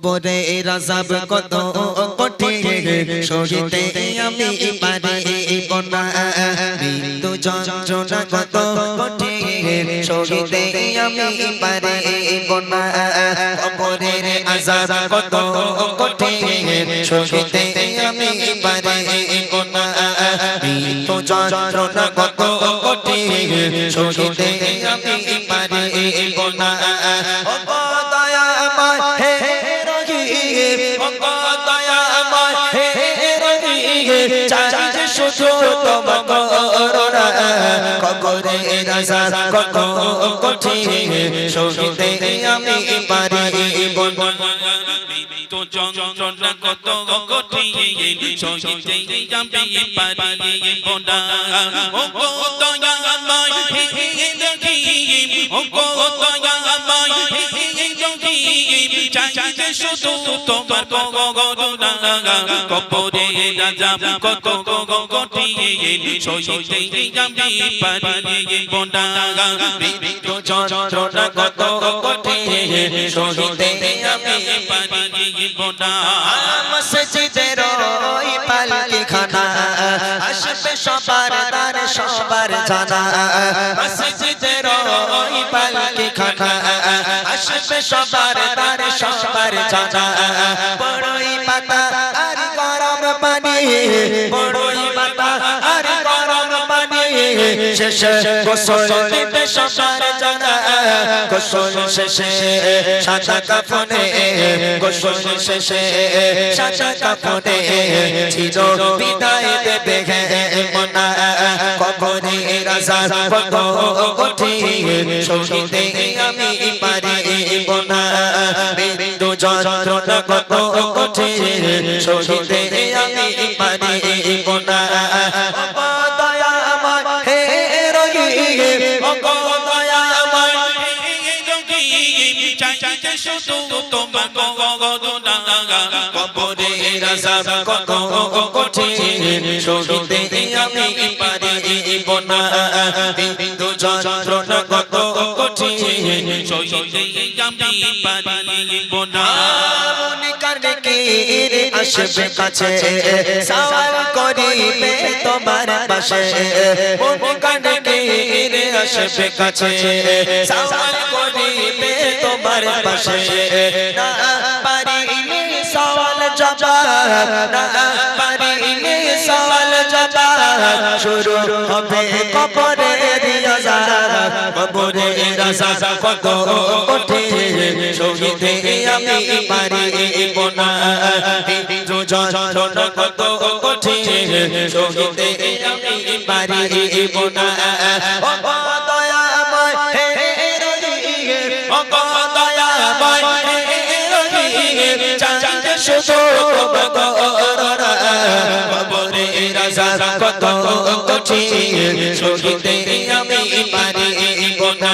কবরে রাজাব কত কঠিন সহিতে আমি পারিব না মৃত্যু যন্ত্রণা কত কঠিন সহিতে আমি পারিব না কবরের আযাব কত কঠিন সহিতে আমি পারিব না মৃত্যু যন্ত্রণা কত কঠিন সহিতে আমি পারিব না কবরে আযাব কত কঠিন সহিতে আমি পারিব না মৃত্যু যন্ত্রণা কত কঠিন সহিতে আমি পারিব না ও গো দয়াময় হে রহিম ও গো দয়াময় হে রহিম চাইতে শুধু তোমার করুণা কবরে আযাব কত কঠিন সহিতে আমি পারিব না মৃত্যু যন্ত্রণা কত কঠিন সহিতে আমি পারিব না মসজিদের ওই পালকিখানা আসবে সবার দ্বার সবার জানা মসজিদের ওই পালকিখানা আসবে সবার দ্বার সবার জানা বড়ই পাতা আর গরম পানি বড়ই পাতা আর গরম পানি শেষে গোসল দিবে সবার জানা গোসল শেষে সাদা কাফনে গোসল শেষে সাদা কাফনে চির বিদায় দেবে মনা কবরে আযাব কত কঠিন সহিতে আমি পারিব না মৃত্যু যন্ত্রণা কত কঠিন সহিতে আমি পারিব না দয়াময় হে রহিম ও দয়াময় চাইতে শুধু তোমার করুণা কবরে আযাব কত কঠিন সহিতে আমি পারিব না মৃত্যু যন্ত্রণা কত কঠিন সহিতে আমি পারিব না আসবে কাছে সওয়াল করিবে তোমার পাশে আসবে কাছে সওয়াল করিবে তোমার পাশে না পারিলে সওয়াল জবাব না পারিলে সওয়াল জবাব শুরু হবে কবরের আযাব কবরের আযাব কত কঠিন সহিতে আমি পারিব না মৃত্যু যন্ত্রণা কত কঠিন সহিতে আমি পারিব না ও দয়াময় হে রহিম ও দয়াময় হে রহিম চাইতে শুধু তোমার করুণা কবরের আযাব কত কঠিন সহিতে আমি পারিব না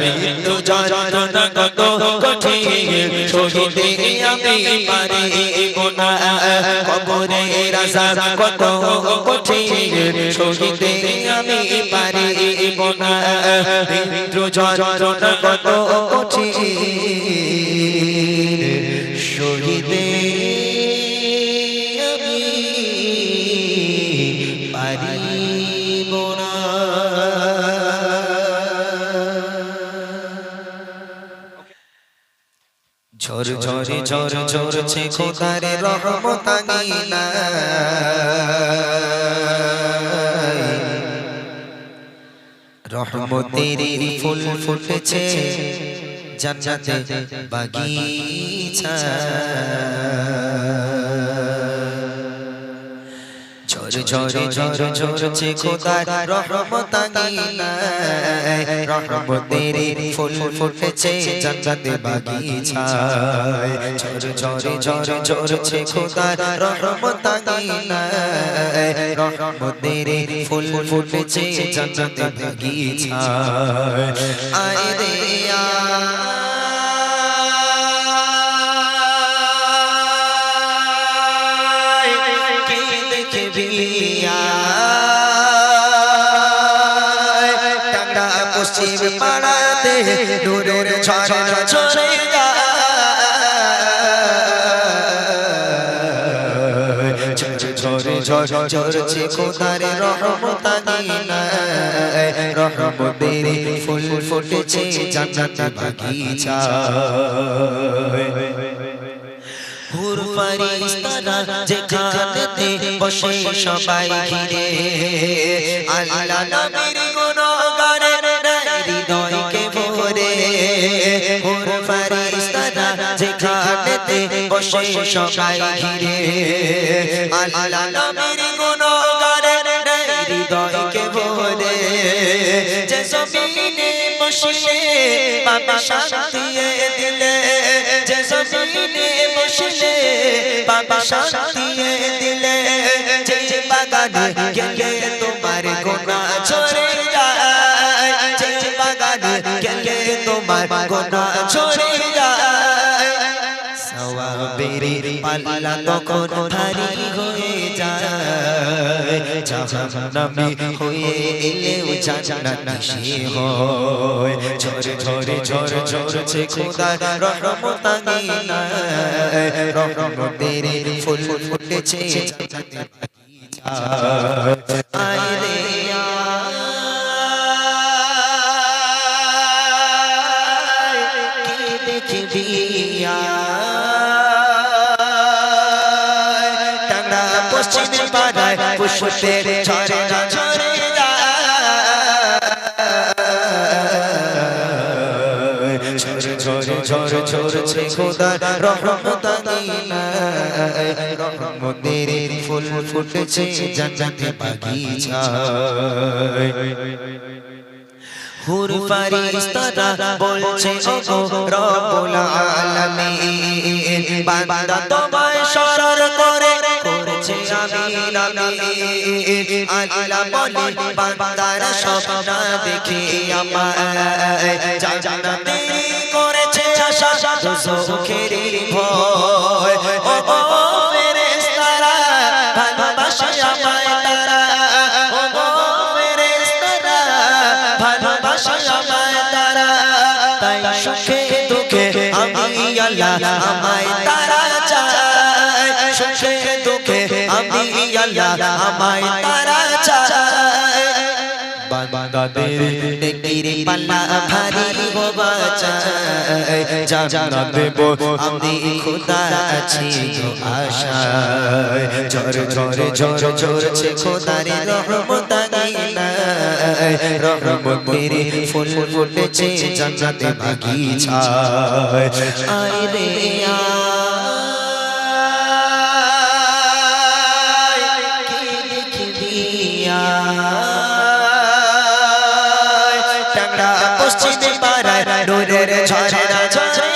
মৃত্যু যন্ত্রণা কত কঠিন সহিতে আমি পারিব না কবরের আযাব কত কঠিন সহিতে আমি পারিব না মৃত্যু যন্ত্রণা কত কঠিন সহিতে আমি পারিব না ঝড় ঝড়ে ঝড় ঝরছে খোদার রহমত আঙিনা রহমতের ফুল ফুটেছে জান্নাতে বাগিচা ঝড় ঝড়ে ঝড় ঝরছে খোদার রহমত আঙিনা রহমতের ফুল ফুটেছে জান্নাতে বাগিচায় ঝড় ঝড়ে ঝড় ঝরছে খোদার রহমত আঙিনা রহমতের ফুল ফুটেছে জান্নাতে বাগিচায় আয় রে পশ্চিম পাড়াতে নূরের ঝড় ঝরে যায় ঝড় ঝরছে খোদার রহমত আঙিনা রহমতের ফুল ফুটেছে জান্নাত বাগিচা হুর ফারিস্তারা যেখানেতে বসে সবাই ঘিরে আল্লাহ নবীর গুণগানে হৃদয়কে ভরে হুর ফারিস্তারা যেখানেতে বসে সবাই ঘিরে আল্লাহ নবীর গুণগানে হৃদয়কে ভরে যে জমিনে বসে বাবা শান্তি দিলে যে জমিনে বসে বাবা শান্তি দিলে যে বাগানে গেলে তোমার গুনাহ ঝরে যায় যে বাগানে গেলে তোমার গুনাহ ঝরে যায় সওয়াবের পাল্লা তখন ভারী হয়ে যায় জাহান্নামী হয়ে এলেও জান্নাতি হয় ঝরে ঝরে ঝরে ঝরছে খোদার রহমত আঙিনা রহমতের ফুল ফুটেছে জান্নাতের বাগিচা আয় রে কে দেখবি টাঙ্গা পশ্চিমে পাড়ায় পুষ্পের ঝরে না ঝরে ঝরে ঝরে ঝরে ঝরছে খোদার রহমত আঙিনা রহমতের ফুল ফুটেছে জান্নাতের বাগিচা হুর ফারিস্তারা বলছে ওগো রব্বুল আলামিন বান্দা তোমায় শরণ করে করেছে আমিন আমিন আল্লাহ বলে বান্দারা স্বপ্ন দেখে আমায় জান্নাতে করেছে আশা দোজখের ভয় ওগো ফেরেশতারা ভালোবাসে আমায় তারা ওগো ফেরেশতারা ভালোবাসে আমায় তারা তাই সুখে দুঃখে আমি আল্লাহ আমায় তারা চায় সুখে দুঃখে আমি আল্লাহ আমায় তারা চায় বান্দাদের নেকির পাল্লা ভারী হওয়া চায় জান্নাত দেব আমি খোদা আছি তো আশায় ঝরে ঝরে ঝরে ঝরছে খোদার রহমত আঙিনা রহমতের ফুল ফুটেছে জান্নাতের বাগিচা আয় রে পশ্চিমে পাড়ায় নূরের ঝরে না ঝরে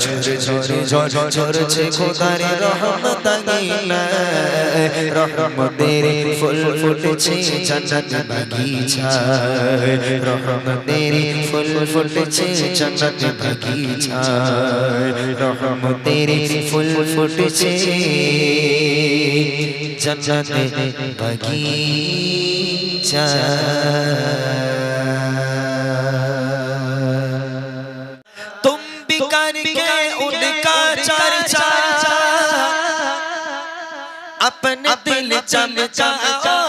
ঝরে ঝরে ঝরে ঝরছে খোদার রহমত আঙিনা রহমতের ফুল ফুটেছে জান্নাতের বাগিচা রহমতের ফুল ফুটেছে জান্নাতের বাগিচা রহমতের ফুল ফুটেছে জান্নাতের বাগিচা तुम भी करके उनका चर्चा अपने दिल चमचाओ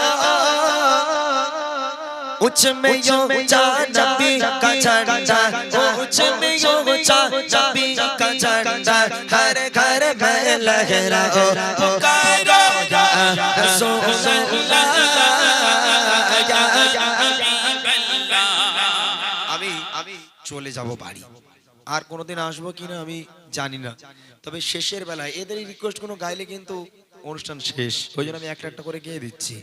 उच्च में यो ऊंचा नबी का झंडा उच्च में यो ऊंचा नबी का झंडा हर घर में लहराओ पुकारो या रसूल अल्लाह या हबीबल्लाह আমি চলে যাব বাড়ি আর কোনোদিন আসবো কিনা আমি জানি না তবে শেষের বেলায় এদের রিকোয়েস্ট কোনো গাইলে কিন্তু অনুষ্ঠান শেষ ওইজন্য আমি একটা একটা করে গিয়ে দিচ্ছি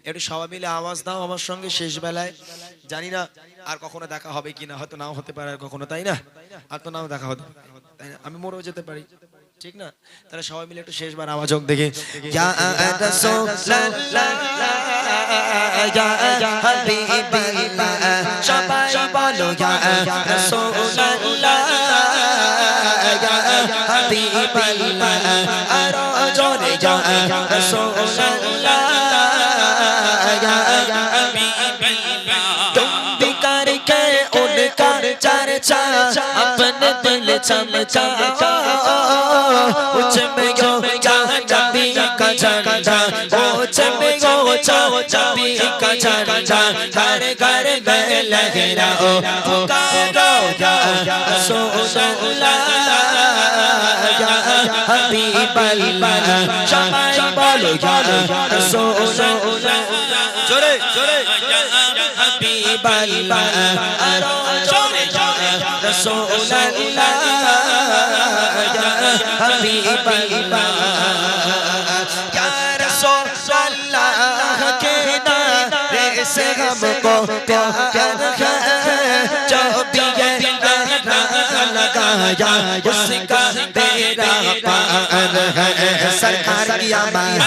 একটু সবাই মিলে আওয়াজ দাও আমার সঙ্গে শেষ বেলায় জানি না আর কখনো দেখা হবে কিনা হয়তো নাও হতে পারে আর কখনো তাই না আর তো নাও দেখা হতে তাই না আমি মরেও যেতে পারি ঠিক না তাহলে সবাই মিলে একটু শেষবার আওয়াজ হোক দেখে ইয়া রাসূলুল্লাহ ইয়া হাবিবাল্লাহ সবাই বলো ইয়া রাসূলুল্লাহ ইয়া হাবিবাল্লাহ আর জোরে ইয়া রাসূলুল্লাহ ইয়া হাবিবাল্লাহ तुम भी करके उनका चर्चा अपने दिल चमचाओ اونچ میں اونچا نبی کا جھنڈا اونچ میں اونچا نبی کا جھنڈا ہر گھر میں لہراؤ پکارو یا رسول اللہ یا حبیب اللہ شمائی بولو یا رسول اللہ جورے جورے حبیب اللہ رسول اللہ یا حبیب اللہ یا رسول اللہ کے نعرے سے ہم کو پیار ہے جو بھی یہ نعرہ لگایا اس کا تیرا پار ہے سرکار کی آمد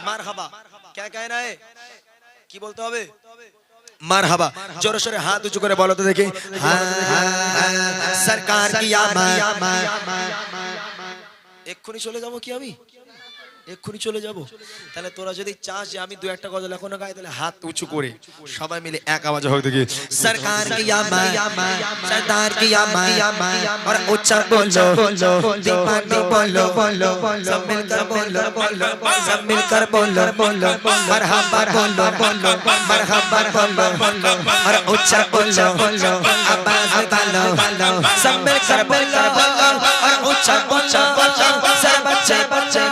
مرحبا کیا کہنا ہے کی بولتے ہوئے مرحبا جورے شورے ہاتھ اونچا کرے بولو تو دیکھیں سرکار کی آمد এক্ষুনি চলে যাব কি আমি এক্ষুনি চলে যাব তাহলে তোরা যদি চাস যে আমি দুই একটা গজল এখনো গাই তাহলে হাত উঁচু করে সবাই মিলে এক আওয়াজে হোক দেখি সরকার কি আমায় সরদার কি আমায় और ऊंचा बोलो दीवाने बोलो सब मिलकर बोलो सब मिलकर बोलो मरहबा बोलो मरहबा बोलो और ऊंचा बोलो आवाज निकालो सब मिलकर बोलो और ऊंचा बोलो सब बच्चे बच्चे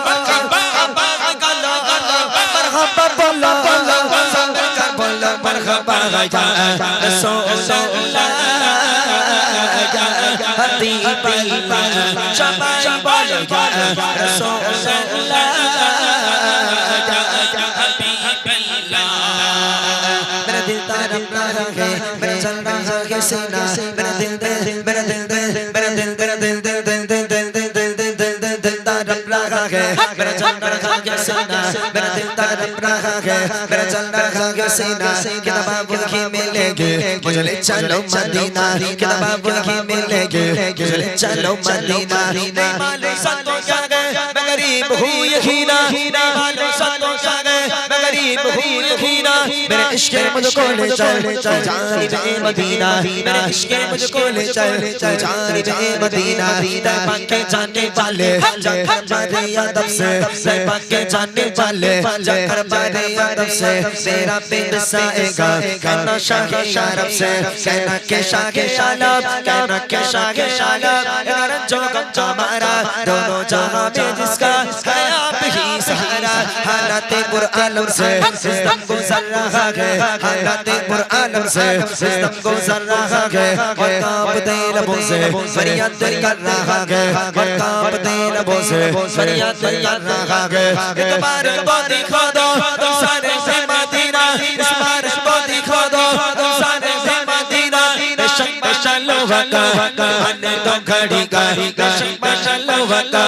مرحبا بولا بولا مرحبا یا رسول اللہ یا حبیب اللہ شمائی بولو یا رسول اللہ یا حبیب اللہ میرا دل تڑپ رہا ہے میرا چل رہا ہے سینہ میرا دل میرا دل میرا دل میرا دل تڑپ رہا ہے میرا چل رہا ہے سینہ میرا دل تڑپ رہا ہے میرا چل رہا ہے سینہ کتاب کی ملے گی مجھے لے چلو مدینہ کتاب کی ملے گی مجھے لے چلو مدینہ نہیں مالے ساتوں کیا گئے میں غریب ہوں یقینا نہیں مالے ساتوں کیا گئے میں غریب ہوں یقینا میرے عشق مجھ کو لے چل جانب مدینہ میرے عشق مجھ کو لے چل جانب مدینہ تیبہ کے جانے والے جاکر بارے ادب سے تیبہ کے جانے والے جاکر بارے ادب سے تیرا پید سائے گا کہنا شاہ عرب سے کہنا کہ شاہ عالم کہنا کہ شاہ عالم اگر جو غم ہمارا دونوں جہاں میں جس کا ہے آپ ہی سہارا حالات پرعالم سے سسٹم گزر رہا ہے حالات پرعالم سے سسٹم گزر رہا ہے اور کانپتے لبوں سے فریاد کر رہا ہے اور کانپتے لبوں سے فریاد کر رہا ہے ایک بار کو دکھا دو سارے سے مدینہ اس بار کو دکھا دو سارے سے مدینہ بشک بشلو وکا من تو گھڑی کا بشک بشلو وکا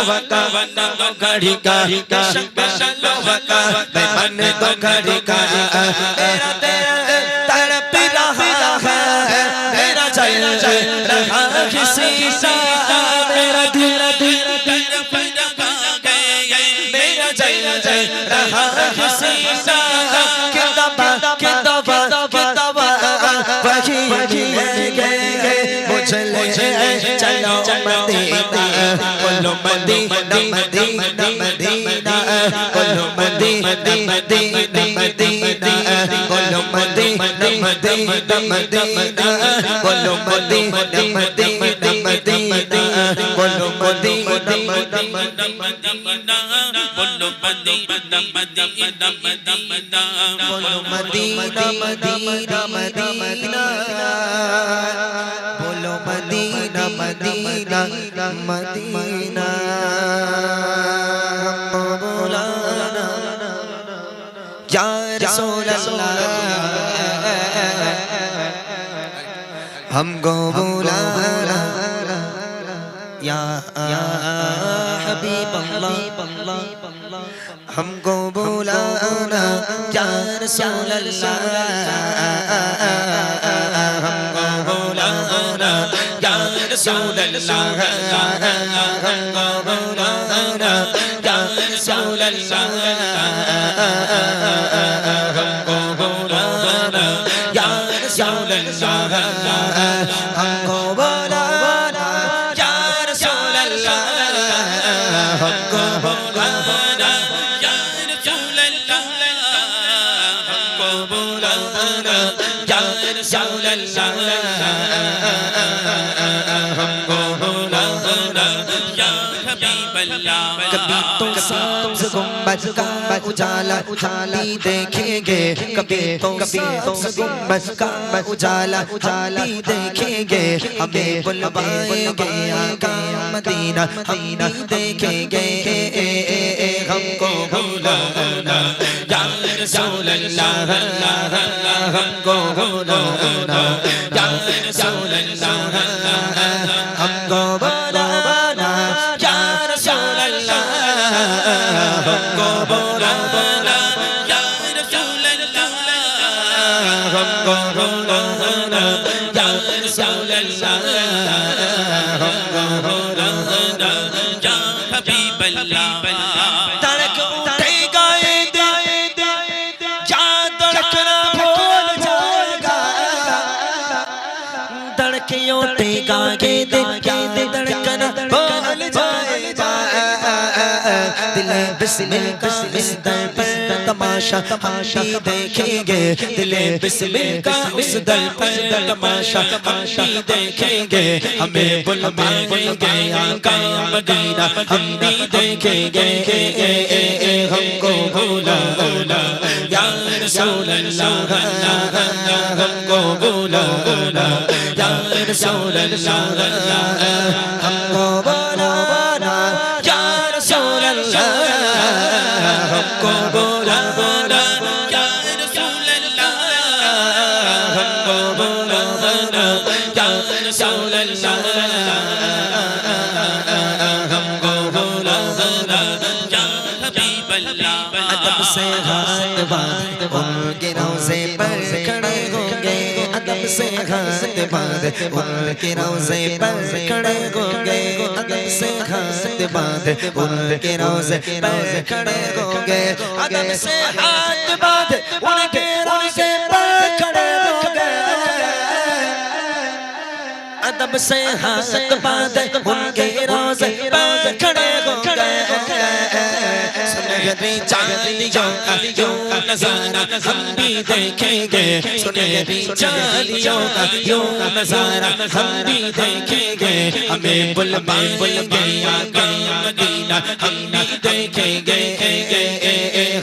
من تو گھڑی کا بشک بشلو وکا من تو گھڑی کا میرا تیرا تڑپ رہا ہے میرا چل رہا کسی سے میرا دل تڑپ رہا ہے میرا چل رہا کسی سے کتابہ وہی مجھے لے چلو مدینہ بولو مدینہ مدینہ مدینہ بولو مدینہ مدینہ مدینہ بولو مدینہ مدینہ مدینہ بولو مدینہ مدینہ مدینہ بولو مدینہ مدینہ مدینہ بولو مدینہ مدینہ مدینہ بولو مدینہ مدینہ مدینہ بولو مدینہ مدینہ مدینہ مولانا یا رسول اللہ ہم کو بولانا یا حبیب اللہ ہم کو بولانا یا رسول اللہ ہم کو بولانا یا رسول اللہ ہم کو بولانا یا رسول اللہ ہم کو بولانا یا رسول اللہ ہم کو بولانا یا رسول اللہ کبھی تو سبز گنبد کا اجالا ہم بھی دیکھیں گے کبھی تو سبز گنبد کا اجالا ہم بھی دیکھیں گے ہمیں بلوائیں گے آقا مدینہ ہم بھی دیکھیں گے ہم کو بلانا یا رسول اللہ ہم کو بلانا یا رسول اللہ ہم کو بلانا یا رسول اللہ ہم کو بلانا یا رسول اللہ ہم کو بلانا یا رسول اللہ ہم کو بلانا یا حبیب اللہ تڑک اٹھے گا یہ دل کیا دھڑکنا بھول جائے گا دھڑک اٹھے گا یہ دل کیا دھڑکنا بھول جائے گا دل بسمل کا اس در پر تماشا ہم بھی دیکھیں گے دل بسمل کا اس در پر تماشا ہم بھی دیکھیں گے ہمیں بلوائیں گے آقا مدینہ ہم بھی دیکھیں گے ہم کو بلانا یا رسول اللہ ہم کو بلانا یا رسول اللہ ہم کو بلانا یا رسول اللہ ہم کو بلانا یا رسول اللہ ہم کو بلانا یا رسول اللہ ہم کو بلانا یا حبیب اللہ ادب سے ہاتھ باندھ ان کے روضے پر کھڑے ہوں گے ادب سے ہاتھ باندھ ان کے روضے پر کھڑے ہوں گے ادب سے ہاتھ باندھ ان کے روضے پر کھڑے ہوں گے ادب سے ہاتھ باندھ ان کے روضے پر کھڑے ہوں گے ادب سے ہاتھ باندھ ان کے روضے پر کھڑے ہوں گے سنہری چاندیوں کا یوں نظارہ ہم بھی دیکھیں گے سنہری چاندیوں کا یوں نظارہ ہم بھی دیکھیں گے ہمیں بلوائیں گے آقا مدینہ ہم بھی دیکھیں گے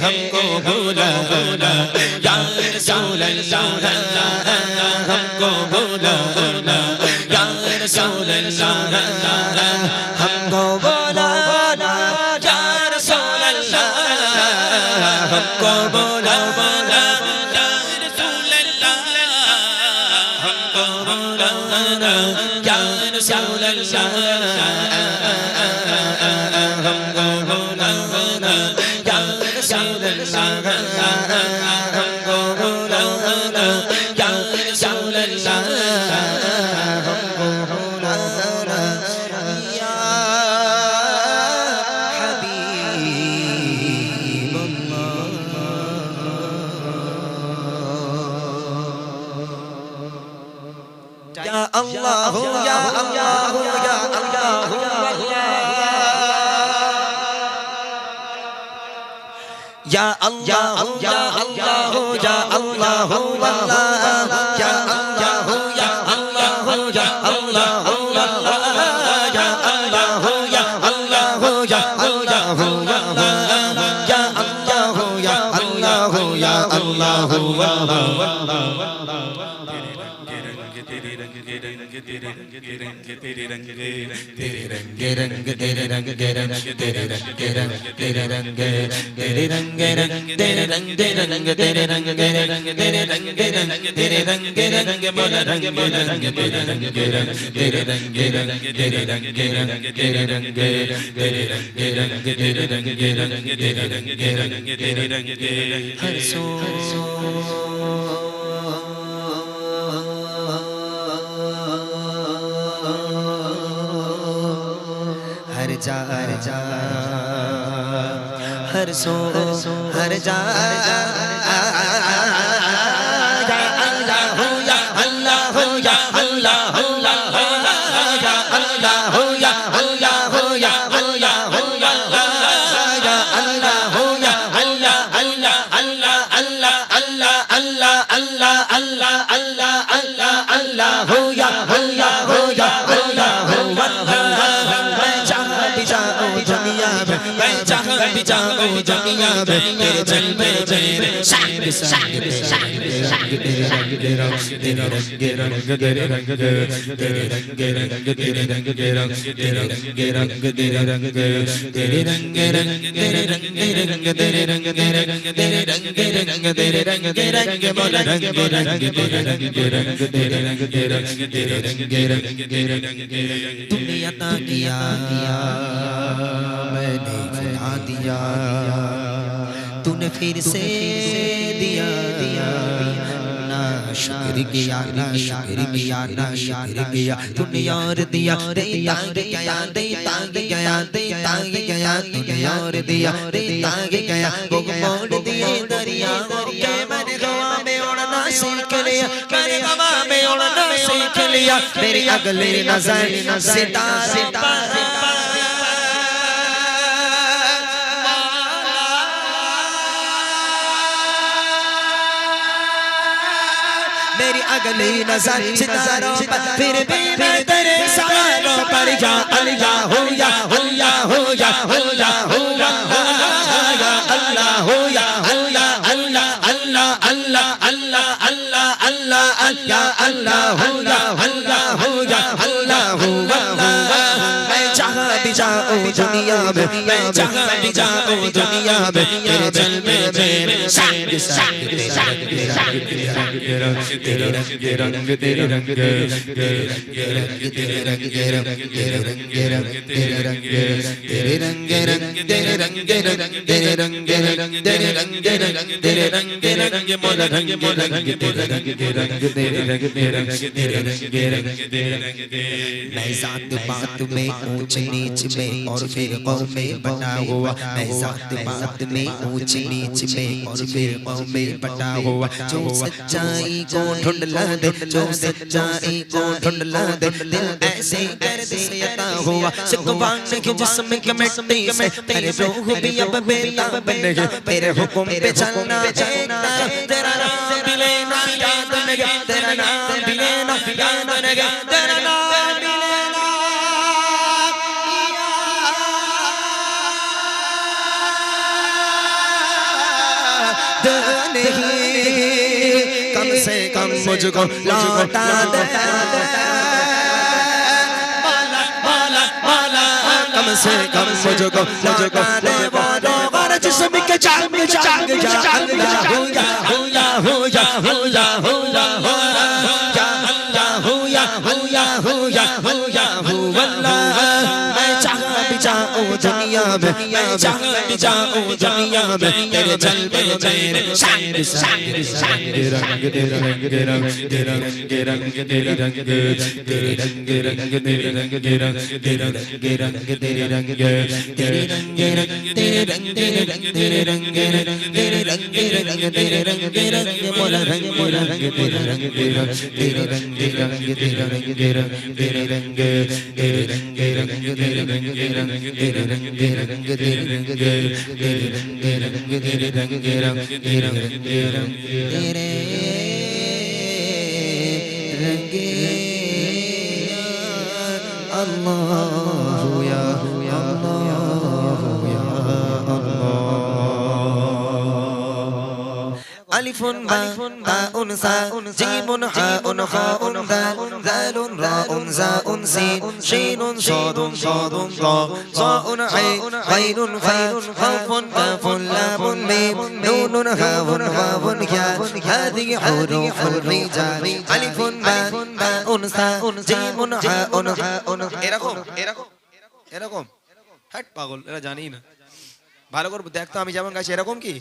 ہم کو بلانا یا رسول اللہ ہم کو بلانا یا رسول اللہ ہم کو بلانا یا رسول اللہ ہم کو بلانا یا رسول اللہ ہم کو بلانا یا رسول اللہ ہم کو بلانا یا رسول اللہ ہم کو بلانا یا رسول اللہ ہم کو بلانا یا حبیب اللہ یا اللہ یا اللہ یا اللہ یا اللہ یا اللہ واللہ یا اللہ یا اللہ یا اللہ واللہ یا اللہ یا اللہ یا اللہ واللہ یا اللہ یا اللہ یا اللہ واللہ تیرے رنگ تیرے رنگ تیرے رنگ تیرے رنگ تیرے رنگ تیرے رنگ تیرے رنگ تیرے رنگ تیرے رنگ تیرے رنگ تیرے رنگ تیرے رنگ تیرے رنگ تیرے رنگ تیرے رنگ تیرے رنگ مولا رنگ رنگ تیرے رنگ تیرے رنگ تیرے رنگ تیرے رنگ تیرے رنگ تیرے رنگ تیرے رنگ تیرے رنگ تیرے رنگ تیرے رنگ ہر سو ہر جا ہر سو ہر جا یا اللہ یا اللہ یا اللہ یا اللہ یا اللہ یا اللہ یا اللہ یا اللہ اللہ اللہ اللہ اللہ اللہ اللہ اللہ اللہ اللہ اللہ یا اللہ یا اللہ میں جہاں بھی جاؤں دنیا میں میں جہاں بھی جاؤں دنیا میں تیرے جلوے میرے شان شان تیرے رنگ تیرے رنگ تیرے رنگ تیرے رنگ تیرے رنگ تیرے رنگ تیرے رنگ تیرے رنگ تیرے رنگ تیرے رنگ تیرے رنگ تیرے رنگ تیرے رنگ تیرے رنگ تیرے رنگ تیرے رنگ تیرے رنگ تیرے رنگ مولا رنگ تیرے رنگ تیرے رنگ تیرے رنگ تیرے رنگ تیرے رنگ تیرے رنگ تیرے رنگ تیرے رنگ تم نے عطا کیا میں نے کھلا دیا تو نے پھر سے دیا نا شکر کیا نا شکر کیا نا شکر کیا تو نے اور دیا دے تانگ گیا دے تانگ گیا دے تانگ گیا تو نے اور دیا دے تانگ گیا وہ موڑ دیے دریا کے میں نے ہوا میں اڑنا سیکھ لیا میں نے ہوا میں اڑنا سیکھ لیا میری اگلی نظر ستارہ میری اگلی نظر ستاروں پر پھر بھی میں تیرے سوالوں پر یا اللہ ہو یا اللہ ہو یا اللہ ہو یا اللہ ہو یا اللہ اللہ اللہ اللہ اللہ اللہ اللہ یا اللہ ہو یا اللہ ہو یا اللہ ہو میں جہاں بھی جاؤں دنیا میں میں جہاں بھی جاؤں دنیا میں تیرے جلوے میرے شان شان تیرے رنگ تیرے رنگ تیرے رنگ تیرے رنگ تیرے رنگ تیرے رنگ تیرے رنگ تیرے رنگ تیرے رنگ تیرے رنگ تیرے رنگ تیرے رنگ تیرے رنگ تیرے رنگ تیرے رنگ تیرے رنگ تیرے رنگ تیرے رنگ مولا رنگ مولا رنگ تیرے رنگ تیرے رنگ تیرے رنگ تیرے رنگ تیرے رنگ تیرے رنگ تیرے رنگ میں ذات بات میں اونچ نیچ میں اور فرقوں میں بٹا ہوا میں ذات بات میں اونچ نیچ میں اور فرقوں میں بٹا ہوا جو سچائی کو ڈھونڈلا دے جو سچائی کو ڈھونڈلا دے دل ایسے گرد سے عطا ہوا شکوان کے جسم کے مٹی سے تیرے روح بھی اب بیتا بن گیا تیرے حکم پہ چلنا چاہتا تیرا نام بھی لینا یاد نگا تیرا نام بھی لینا یاد نگا تیرا نام بھی لینا یاد نہیں کم سے کم مجھ کو لوٹا دے کم سے کم مجھ کو لوٹا دے وہ لوگ اور جسم کے چاند یا اللہ ہو یا ہو یا ہو یا ہو یا ہو یا ہو یا اللہ ہو یا ہو یا ہو یا ہو یا ہو اللہ میں جہاں بھی جاؤں دنیا میں میں جہاں بھی جاؤں دنیا میں تیرے جلوے میرے شان شان شان تیرے رنگ تیرے رنگ تیرے رنگ تیرے رنگ تیرے رنگ تیرے رنگ تیرے رنگ تیرے رنگ تیرے رنگ تیرے رنگ تیرے رنگ تیرے رنگ تیرے رنگ تیرے رنگ تیرے رنگ تیرے رنگ تیرے رنگ تیرے رنگ مولا رنگ مولا رنگ تیرے رنگ تیرے رنگ تیرے رنگ تیرے رنگ تیرے رنگ تیرے رنگ تیرے رنگ تیرے رنگ تیرے رنگ تیرے رنگ تیرے رنگ تیرے رنگ تیرے رنگ تیرے رنگ تیرے رنگ تیرے رنگ تیرے رنگ تیرے رنگ تیرے رنگ اللہ یا ألف باء ثاء جيم حاء خاء دال ذال راء زاء سين شين صاد صاد ضاء ظاء عين غين فاء خاف كاف لام ميم نون هاء واو ياء هذه حروف الرجال ألف باء ثاء جيم حاء এরকম হট পাগল এরা জানি না ভালো করে দেখতো আমি যেমন গাইছি এরকম কি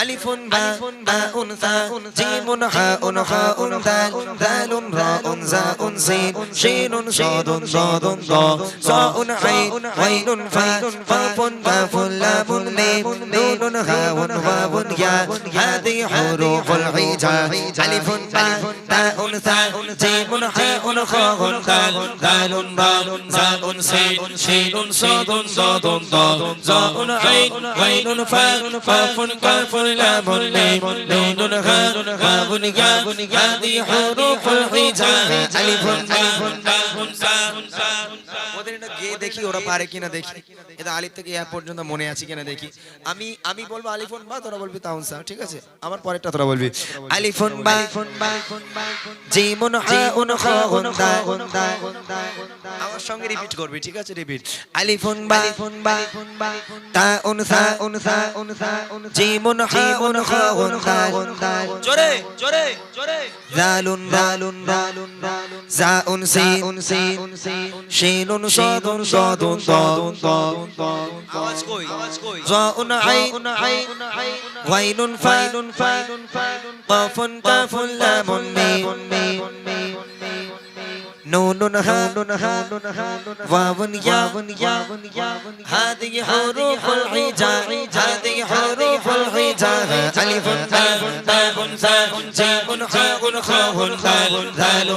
আলিফুন বাউন সাউন জিমুন হাউন খাউন দাল দালুন রাউন জাউন সিন শিনুন সাদুন সাদুন দা সাউন আইন গাইনুন ফা ফাফুন কাফুন লামুন মিম নুনুন হাউন ওয়াউন ইয়া হাদি হুরুফুল হিজা আলিফুন বাউন সাউন জিমুন হাউন খাউন দাল দালুন রাউন জাউন সিন শিনুন সাদুন সাদুন দা সাউন আইন غين فاء قاف كاف لام ميم نون غاء ياء هذه حروف الهجاء ألف ওদের এটা গিয়ে দেখি ওরা পারে কিনা দেখি এটা আলিফ থেকে ইয়া পর্যন্ত মনে আছে কিনা দেখি আমি বলবো আলিফুন বা তোরা বলবি তাউন সা ঠিক আছে আমার পরেরটা তোরা বলবি আলিফুন বা জিমুন হাউন খাউন দা আমার সঙ্গে রিপিট করবি ঠিক আছে রিপিট আলিফুন বা তাউন সা জিমুন হাউন খাউন দা জোরে জোরে জোরে জালুন জাউন সিন শিনুন সাদুন আওয়াজ কই জাউন আইন গাইনুন ফাইনুন কাফুন কাফুন লামুন মিম نون واو ياء هذه حروف الهجاء هذه حروف الهجاء ألف باء ثاء جيم حاء خاء دال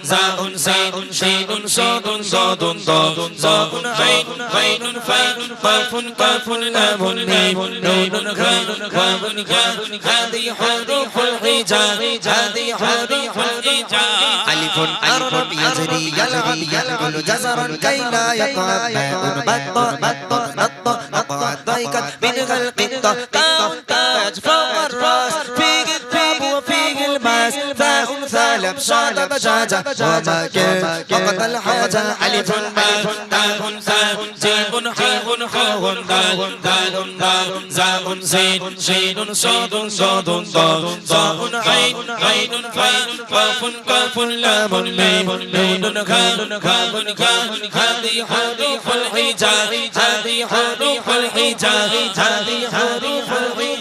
زاء سين شين صاد ضاد ظاء عين غين فاء قاف كاف لام ميم نون واو ياء هذه حروف الهجاء هذه حروف الهجاء ألف يجري يلعب يلعب جزرا كي لا يقع بط ضيقت من خلق تاء تاج فوق الراس فيه الثوب وفيه الماس ثاء ثالب صاد شاجة وما كان وقت الحاجة ألف باء تاء ثاء جيم حاء خاء دال زاء سين شين صاد ضاد ظاء عين غين فاء قاف كاف لام ميم نون كاف هذه حروف الهجاء هذه حروف الهجاء هذه حروف الهجاء